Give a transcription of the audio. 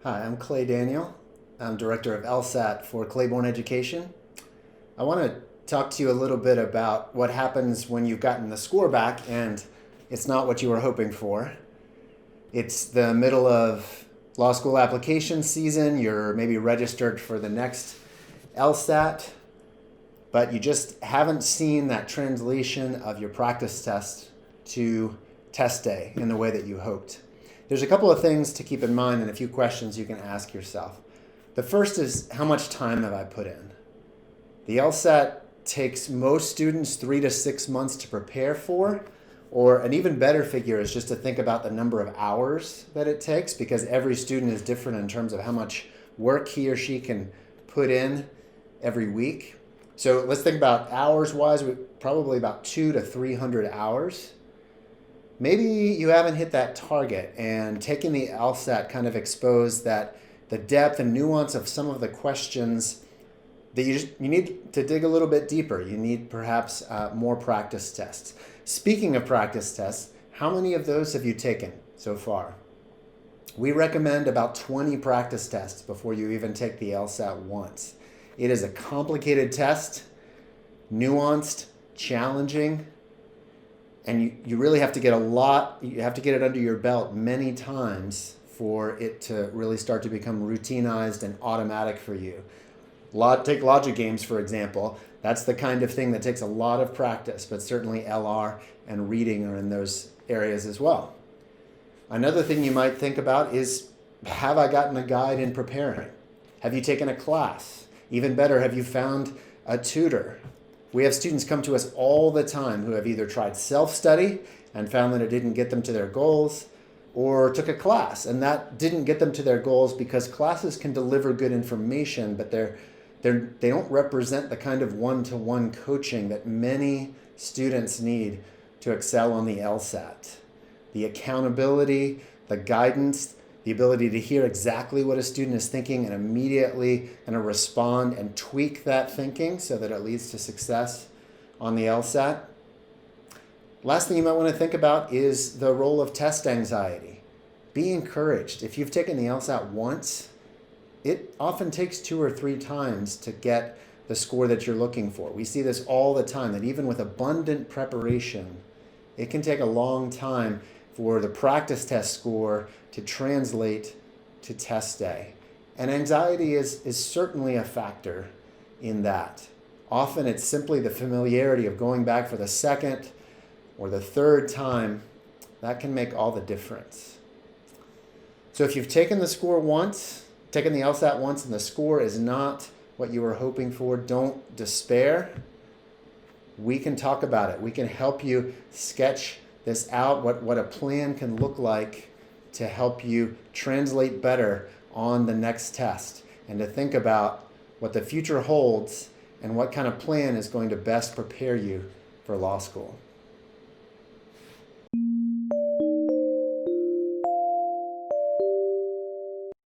Hi, I'm Clay Daniel. I'm Director of LSAT for Claiborne Education. I want to talk to you a little bit about what happens when you've gotten the score back and it's not what you were hoping for. It's the middle of law school application season. You're maybe registered for the next LSAT, but you just haven't seen that translation of your practice test to test day in the way that you hoped. There's a couple of things to keep in mind and a few questions you can ask yourself. The first is, how much time have I put in? The LSAT takes most students 3 to 6 months to prepare for, or an even better figure is just to think about the number of hours that it takes, because every student is different in terms of how much work he or she can put in every week. So let's think about hours-wise, probably about 200 to 300 hours. Maybe you haven't hit that target, and taking the LSAT kind of exposed that the depth and nuance of some of the questions that you need to dig a little bit deeper. You need perhaps more practice tests. Speaking of practice tests, how many of those have you taken so far? We recommend about 20 practice tests before you even take the LSAT once. It is a complicated test, nuanced, challenging, and you really have to get you have to get it under your belt many times for it to really start to become routinized and automatic for you. Take logic games, for example. That's the kind of thing that takes a lot of practice, but certainly LR and reading are in those areas as well. Another thing you might think about is, have I gotten a guide in preparing? Have you taken a class? Even better, have you found a tutor? We have students come to us all the time who have either tried self-study and found that it didn't get them to their goals, or took a class and that didn't get them to their goals, because classes can deliver good information, but they don't represent the kind of one-to-one coaching that many students need to excel on the LSAT. The accountability, the guidance, the ability to hear exactly what a student is thinking and immediately respond and tweak that thinking so that it leads to success on the LSAT. Last thing you might want to think about is the role of test anxiety. Be encouraged. If you've taken the LSAT once, it often takes 2 or 3 times to get the score that you're looking for. We see this all the time, that even with abundant preparation, it can take a long time for the practice test score to translate to test day. And anxiety is certainly a factor in that. Often it's simply the familiarity of going back for the second or the third time that can make all the difference. So if you've taken the LSAT once and the score is not what you were hoping for, don't despair. We can talk about it. We can help you sketch this out, what a plan can look like to help you translate better on the next test, and to think about what the future holds and what kind of plan is going to best prepare you for law school.